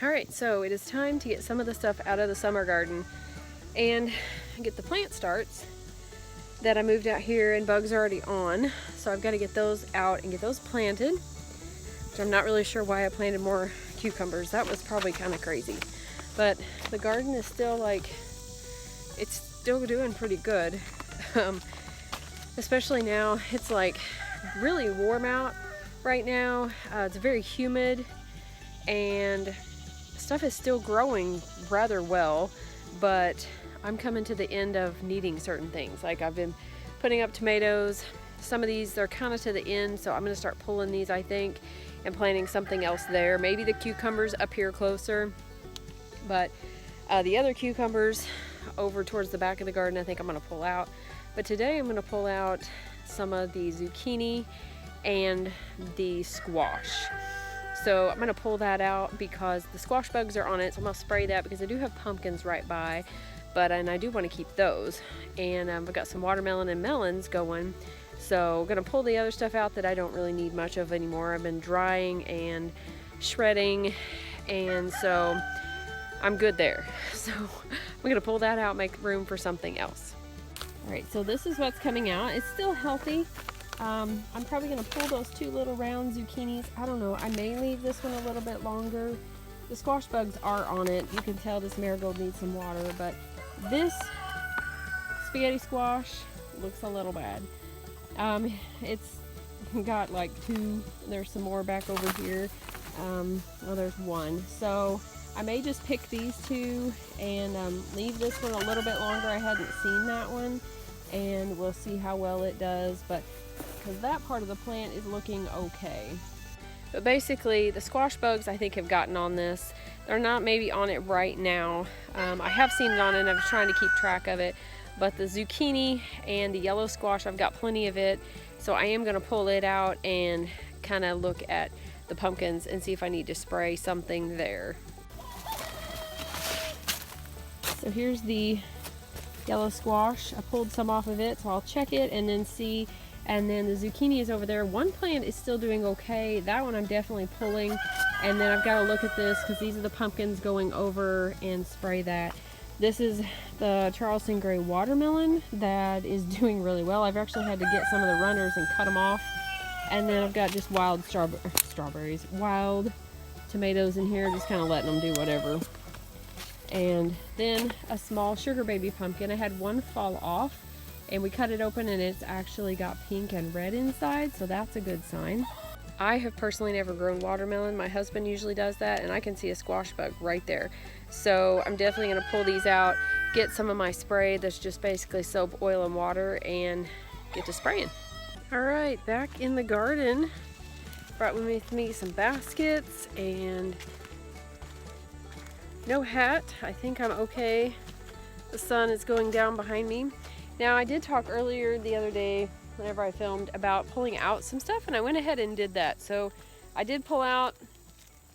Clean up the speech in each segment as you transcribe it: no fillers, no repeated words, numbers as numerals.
Alright, so it is time to get some of the stuff out of the summer garden and get the plant starts that I moved out here, and bugs are already on. So I've got to get those out and get those planted. Which I'm not really sure why I planted more cucumbers. That was probably kind of crazy. But the garden is still like, it's still doing pretty good. Especially now, it's like really warm out right now. It's very humid and stuff is still growing rather well, but I'm coming to the end of needing certain things. Like I've been putting up tomatoes. Some of these, they're kind of to the end, so I'm going to start pulling these, I think, and planting something else there. Maybe the cucumbers up here closer, but the other cucumbers over towards the back of the garden, I think I'm going to pull out. But today I'm going to pull out some of the zucchini and the squash. So I'm going to pull that out because the squash bugs are on it, so I'm going to spray that because I do have pumpkins right by, and I do want to keep those. And I've got some watermelon and melons going, so I'm going to pull the other stuff out that I don't really need much of anymore. I've been drying and shredding, and so I'm good there. So I'm going to pull that out, make room for something else. Alright, so this is what's coming out. It's still healthy. I'm probably going to pull those two little round zucchinis. I don't know, I may leave this one a little bit longer. The squash bugs are on it. You can tell this marigold needs some water, but this spaghetti squash looks a little bad. It's got like two, there's some more back over here. Well, there's one. So I may just pick these two and leave this one a little bit longer. I hadn't seen that one, and we'll see how well it does, but because that part of the plant is looking okay. But basically the squash bugs I think have gotten on this. They're not maybe on it right now. I have seen it on it and I was trying to keep track of it, but the zucchini and the yellow squash, I've got plenty of it, so I am going to pull it out and kind of look at the pumpkins and see if I need to spray something there. So here's the yellow squash. I pulled some off of it, so I'll check it and then see. And then the zucchini is over there. One plant is still doing okay. That one I'm definitely pulling. And then I've got to look at this because these are the pumpkins going over and spray that. This is the Charleston Gray watermelon that is doing really well. I've actually had to get some of the runners and cut them off. And then I've got just wild strawberries, wild tomatoes in here, just kind of letting them do whatever. And then a small sugar baby pumpkin. I had one fall off, and we cut it open and it's actually got pink and red inside, so that's a good sign. I have personally never grown watermelon. My husband usually does that, and I can see a squash bug right there. So I'm definitely going to pull these out, get some of my spray that's just basically soap, oil, and water, and get to spraying. Alright, back in the garden. Brought with me some baskets and no hat. I think I'm okay. The sun is going down behind me. Now, I did talk earlier the other day whenever I filmed about pulling out some stuff, and I went ahead and did that. So I did pull out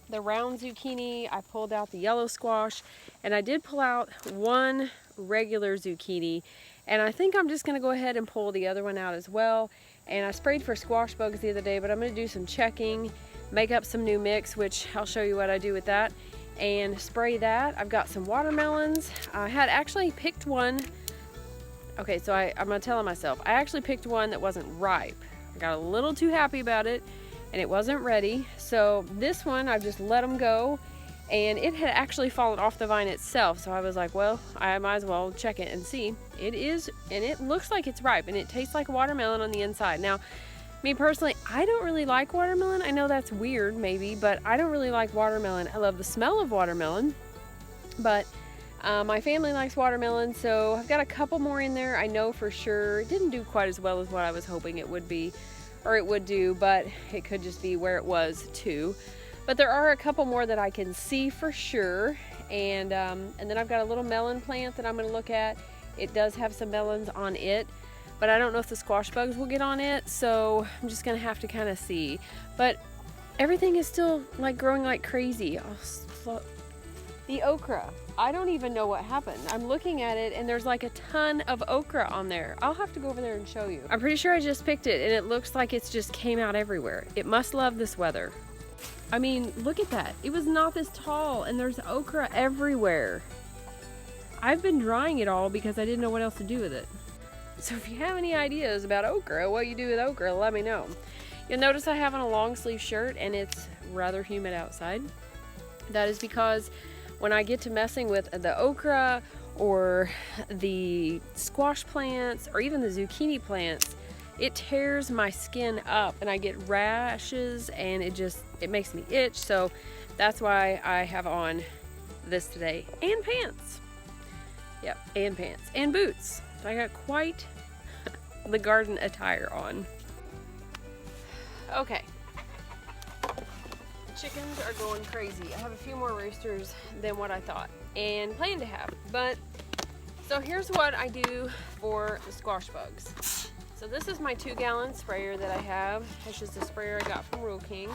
the round zucchini, I pulled out the yellow squash, and I did pull out one regular zucchini. And I think I'm just going to go ahead and pull the other one out as well. And I sprayed for squash bugs the other day, but I'm going to do some checking, make up some new mix, which I'll show you what I do with that, and spray that. I've got some watermelons. I had actually picked one. Okay, so I'm gonna tell myself, I actually picked one that wasn't ripe. I got a little too happy about it, and it wasn't ready. So this one, I've just let them go, and it had actually fallen off the vine itself. So I was like, well, I might as well check it and see. It is, and it looks like it's ripe, and it tastes like watermelon on the inside. Now, me personally, I don't really like watermelon. I know that's weird, maybe, but I don't really like watermelon. I love the smell of watermelon, but my family likes watermelon, so I've got a couple more in there. I know for sure it didn't do quite as well as what I was hoping it would be, or it would do, but it could just be where it was too. But there are a couple more that I can see for sure, and then I've got a little melon plant that I'm going to look at. It does have some melons on it, but I don't know if the squash bugs will get on it, so I'm just going to have to kind of see. But everything is still like growing like crazy. The okra, I don't even know what happened. I'm looking at it and there's like a ton of okra on there. I'll have to go over there and show you. I'm pretty sure I just picked it and it looks like it's just came out everywhere. It must love this weather. I mean, look at that. It was not this tall, and there's okra everywhere. I've been drying it all because I didn't know what else to do with it. So if you have any ideas about okra, what you do with okra, let me know. You'll notice I have on a long sleeve shirt and it's rather humid outside. That is because when I get to messing with the okra or the squash plants or even the zucchini plants, it tears my skin up and I get rashes and it makes me itch. So that's why I have on this today, and pants. Yep, and pants and boots. I got quite the garden attire on. Okay. Chickens are going crazy. I have a few more roosters than what I thought and planned to have. But so here's what I do for the squash bugs. So this is my 2-gallon sprayer that I have. It's just a sprayer I got from Rural King.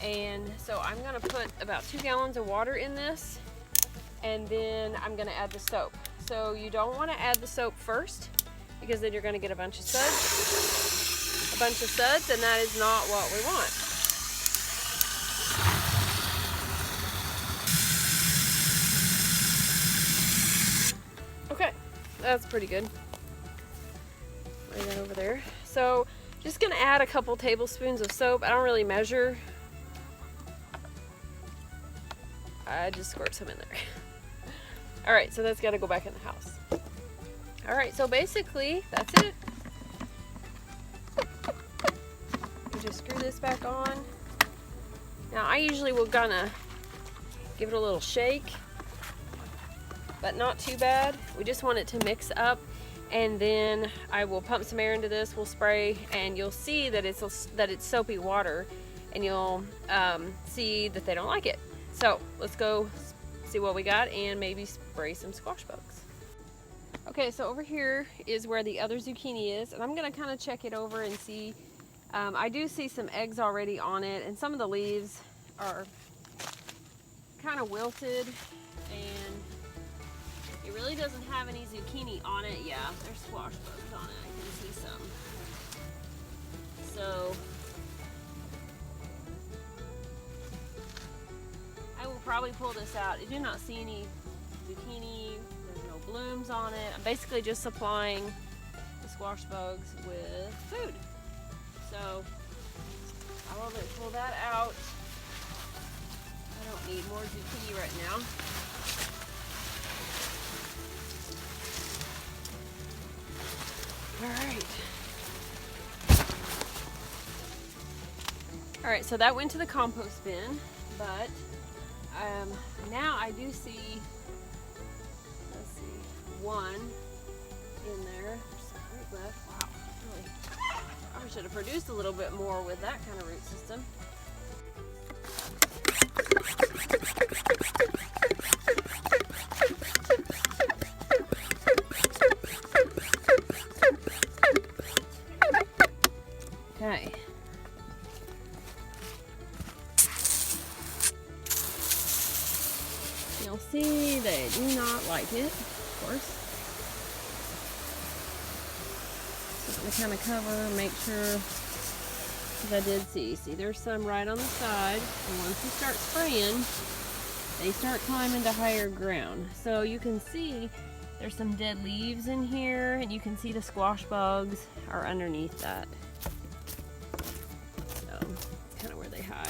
And so I'm gonna put about 2 gallons of water in this, and then I'm gonna add the soap. So you don't wanna add the soap first, because then you're gonna get a bunch of suds. And that is not what we want. Okay, that's pretty good. Lay that over there. So just gonna add a couple tablespoons of soap. I don't really measure. I just squirt some in there. All right, so that's gotta go back in the house. All right, so basically that's it. You just screw this back on. Now I usually will gonna give it a little shake, but not too bad. We just want it to mix up, and then I will pump some air into this. We'll spray, and you'll see that it's soapy water, and you'll see that they don't like it. So let's go see what we got and maybe spray some squash bugs. Okay, so over here is where the other zucchini is, and I'm gonna kind of check it over and see. I do see some eggs already on it, and some of the leaves are kind of wilted, and it really doesn't have any zucchini on it. Yeah, there's squash bugs on it. I can see some. So I will probably pull this out. I do not see any zucchini. There's no blooms on it. I'm basically just supplying the squash bugs with food. So I will pull that out. I don't need more zucchini right now. All right, so that went to the compost bin, but now I do see, let's see, one in there. There's some root left. Wow, really, I should have produced a little bit more with that kind of root system. Okay. You'll see they do not like it, of course. So I'm going to kind of cover, make sure, because I did see there's some right on the side, and once you start spraying, they start climbing to higher ground. So you can see there's some dead leaves in here, and you can see the squash bugs are underneath that. So it's kind of where they hide,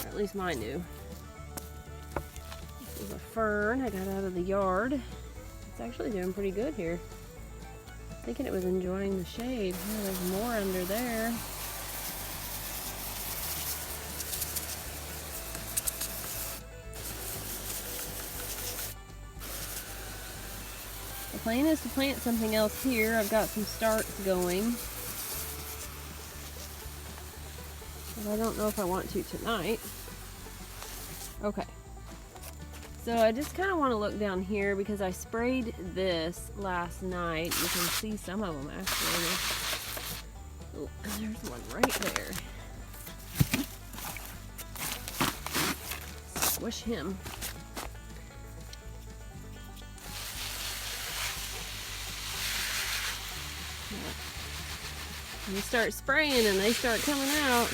or at least mine do. This is a fern I got out of the yard. It's actually doing pretty good here. Thinking it was enjoying the shade. Yeah, there's more under there. The plan is to plant something else here. I've got some starts going, but I don't know if I want to tonight. Okay. So I just kind of want to look down here because I sprayed this last night. You can see some of them actually. Oh, there's one right there. Squish him. You start spraying and they start coming out.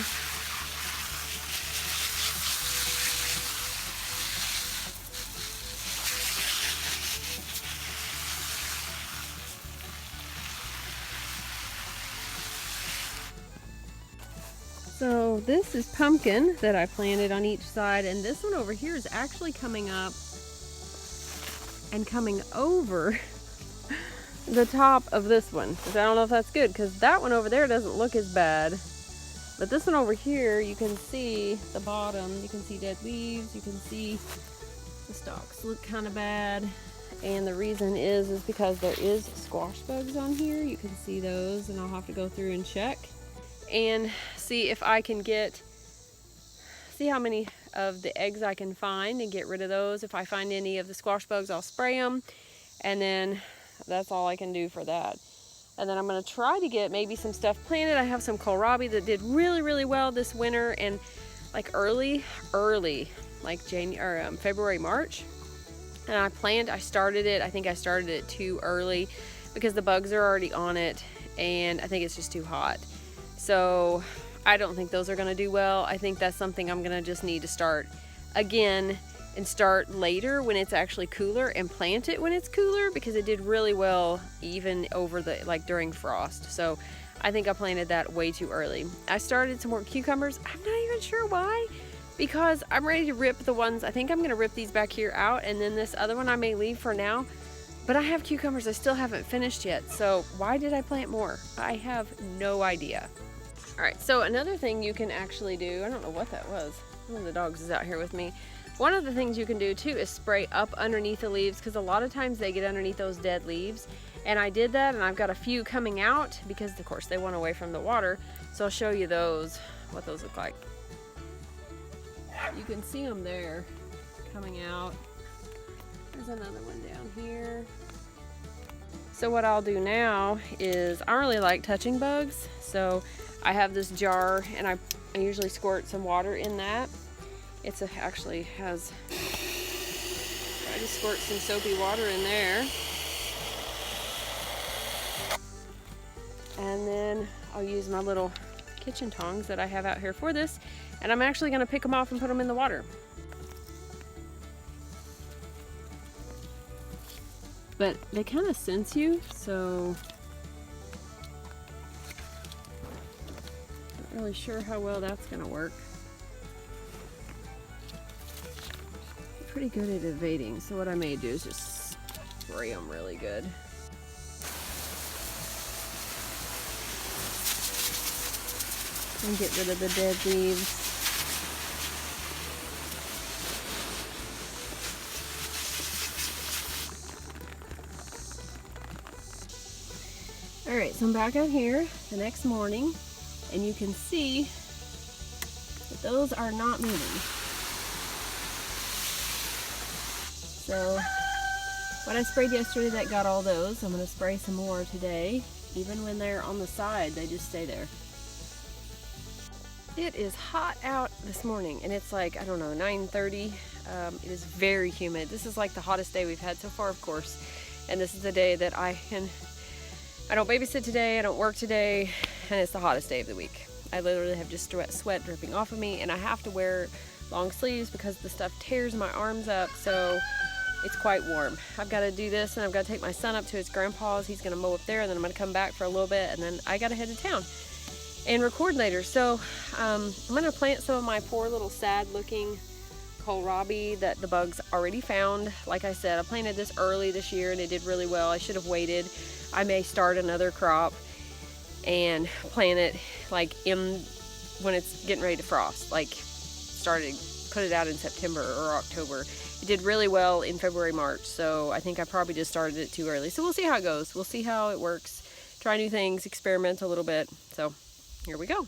So this is pumpkin that I planted on each side, and this one over here is actually coming up and coming over the top of this one. Which I don't know if that's good, because that one over there doesn't look as bad. But this one over here, you can see the bottom, you can see dead leaves, you can see the stalks look kind of bad. And the reason is because there is squash bugs on here. You can see those, and I'll have to go through and check and see if I can see how many of the eggs I can find and get rid of those. If I find any of the squash bugs, I'll spray them, and then that's all I can do for that. And then I'm going to try to get maybe some stuff planted. I have some kohlrabi that did really, really well this winter, and like early, like February, March. And I started it. I think I started it too early because the bugs are already on it, and I think it's just too hot. So I don't think those are going to do well. I think that's something I'm going to just need to start again and start later when it's actually cooler, and plant it when it's cooler, because it did really well even over during frost. So I think I planted that way too early. I started some more cucumbers. I'm not even sure why, because I'm ready to rip the ones. I think I'm going to rip these back here out, and then this other one I may leave for now. But I have cucumbers I still haven't finished yet. So why did I plant more? I have no idea. All right, so another thing you can actually do, I don't know what that was. One of the dogs is out here with me. One of the things you can do too is spray up underneath the leaves, because a lot of times they get underneath those dead leaves. And I did that, and I've got a few coming out because of course they went away from the water. So I'll show you those, what those look like. You can see them there coming out. There's another one down here. So what I'll do now is, I don't really like touching bugs, so I have this jar, and I usually squirt some water in that. Actually has, I just squirt some soapy water in there. And then I'll use my little kitchen tongs that I have out here for this, and I'm actually going to pick them off and put them in the water. But they kind of sense you, so not really sure how well that's going to work. I'm pretty good at evading, so what I may do is just spray them really good. And get rid of the dead leaves. Alright, so I'm back out here the next morning, and you can see that those are not moving. So what I sprayed yesterday that got all those, I'm going to spray some more today. Even when they're on the side, they just stay there. It is hot out this morning, and it's like, I don't know, 9:30. It is very humid. This is like the hottest day we've had so far, of course. And this is the day that I don't babysit today, I don't work today, and it's the hottest day of the week. I literally have just sweat dripping off of me, and I have to wear long sleeves because the stuff tears my arms up, so it's quite warm. I've got to do this, and I've got to take my son up to his grandpa's. He's going to mow up there, and then I'm going to come back for a little bit, and then I got to head to town and record later. So I'm going to plant some of my poor little sad looking kohlrabi that the bugs already found. Like I said, I planted this early this year, and it did really well. I should have waited. I may start another crop and plant it like when it's getting ready to frost, like put it out in September or October. It did really well in February, March, so I think I probably just started it too early. So we'll see how it goes. We'll see how it works. Try new things, experiment a little bit. So here we go.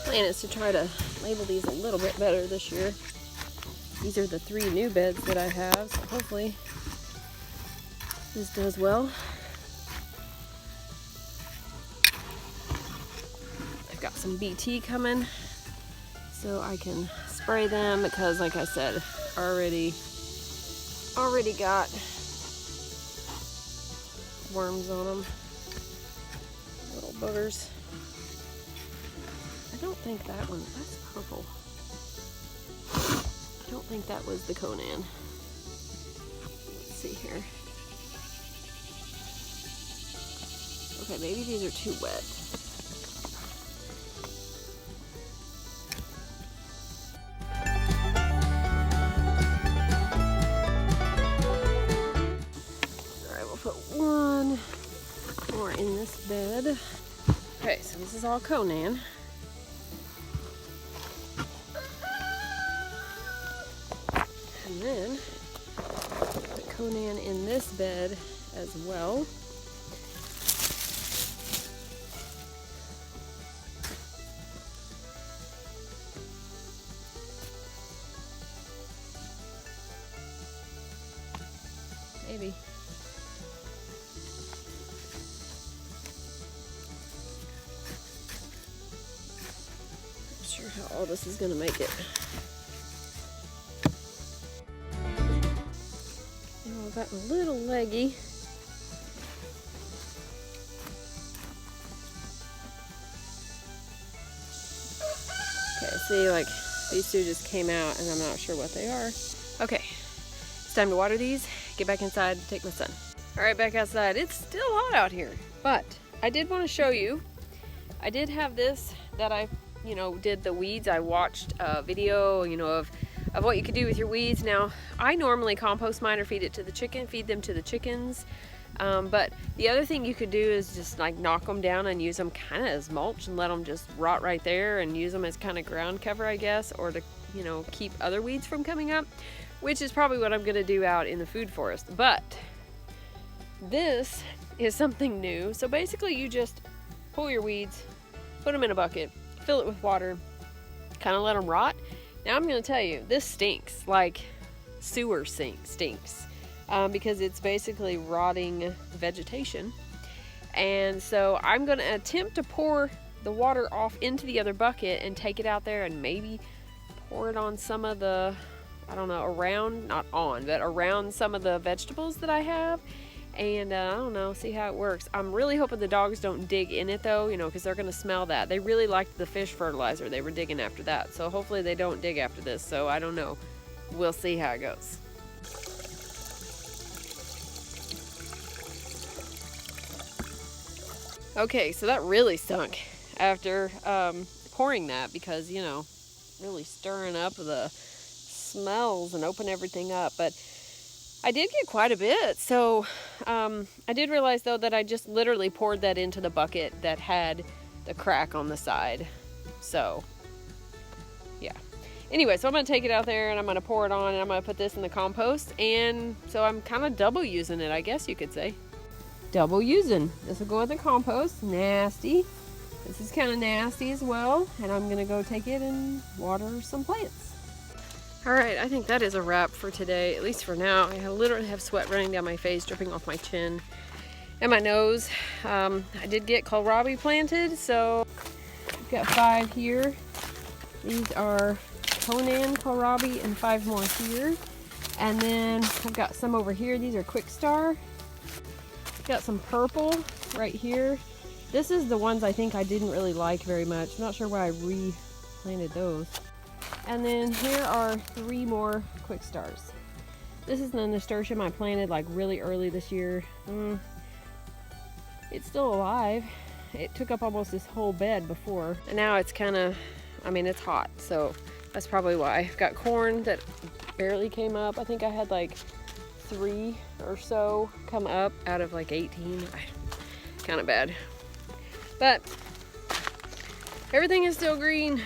Plan is to try to label these a little bit better this year. These are the 3 new beds that I have, so hopefully this does well. I've got some BT coming, so I can spray them because, like I said, already got worms on them, little boogers. think that one, that's purple. I don't think that was the Conan. Let's see here. Okay, maybe these are too wet. Alright, we'll put one more in this bed. Okay, so this is all Conan. And then put Conan in this bed as well. Maybe. Not sure how all this is gonna make it. Oh, I've got a little leggy. Okay, see, like these two just came out and I'm not sure what they are. Okay, it's time to water these, get back inside, take my son. All right, back outside. It's still hot out here, but I did want to show you. I did have this that I, did the weeds. I watched a video, of what you could do with your weeds. Now, I normally compost mine or feed them to the chickens. But the other thing you could do is just like knock them down and use them kind of as mulch and let them just rot right there and use them as kind of ground cover, I guess, or to, keep other weeds from coming up, which is probably what I'm going to do out in the food forest. But this is something new. So basically you just pull your weeds, put them in a bucket, fill it with water, kind of let them rot. Now I'm going to tell you, this stinks, like sewer stinks, because it's basically rotting vegetation. And so I'm going to attempt to pour the water off into the other bucket and take it out there and maybe pour it on some of the, I don't know, around some of the vegetables that I have. And I don't know, see how it works. I'm really hoping the dogs don't dig in it though, because they're gonna smell that. They really liked the fish fertilizer. They were digging after that. So hopefully they don't dig after this. So I don't know. We'll see how it goes. Okay, so that really stunk after pouring that because, really stirring up the smells and open everything up. But I did get quite a bit. So I did realize though that I just literally poured that into the bucket that had the crack on the side. So yeah. Anyway, so I'm going to take it out there and I'm going to pour it on and I'm going to put this in the compost. And so I'm kind of double using it, I guess you could say. Double using. This will go in the compost. Nasty. This is kind of nasty as well. And I'm going to go take it and water some plants. Alright, I think that is a wrap for today, at least for now. I literally have sweat running down my face, dripping off my chin and my nose. I did get kohlrabi planted, so I've got 5 here. These are Conan kohlrabi and 5 more here. And then I've got some over here. These are Quick Star. Got some purple right here. This is the ones I think I didn't really like very much. I'm not sure why I replanted those. And then here are 3 more Quick Stars. This is the nasturtium I planted like really early this year. It's still alive. It took up almost this whole bed before. And now it's kind of, it's hot. So that's probably why. I've got corn that barely came up. I think I had like 3 or so come up out of like 18. Kind of bad. But everything is still green.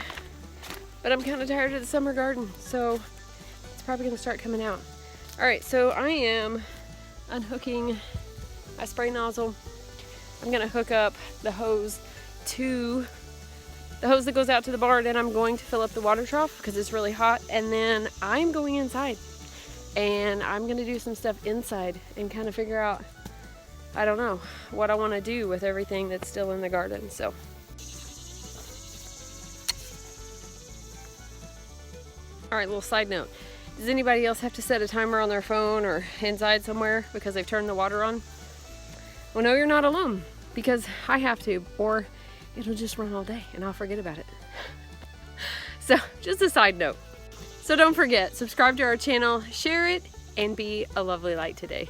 But I'm kind of tired of the summer garden, so it's probably going to start coming out. All right, so I am unhooking my spray nozzle. I'm going to hook up the hose to the hose that goes out to the barn, and I'm going to fill up the water trough because it's really hot. And then I'm going inside, and I'm going to do some stuff inside and kind of figure out, I don't know, what I want to do with everything that's still in the garden. So. All right, little side note. Does anybody else have to set a timer on their phone or inside somewhere because they've turned the water on? Well, no, you're not alone because I have to, or it'll just run all day and I'll forget about it. So just a side note. So don't forget, subscribe to our channel, share it, and be a lovely light today.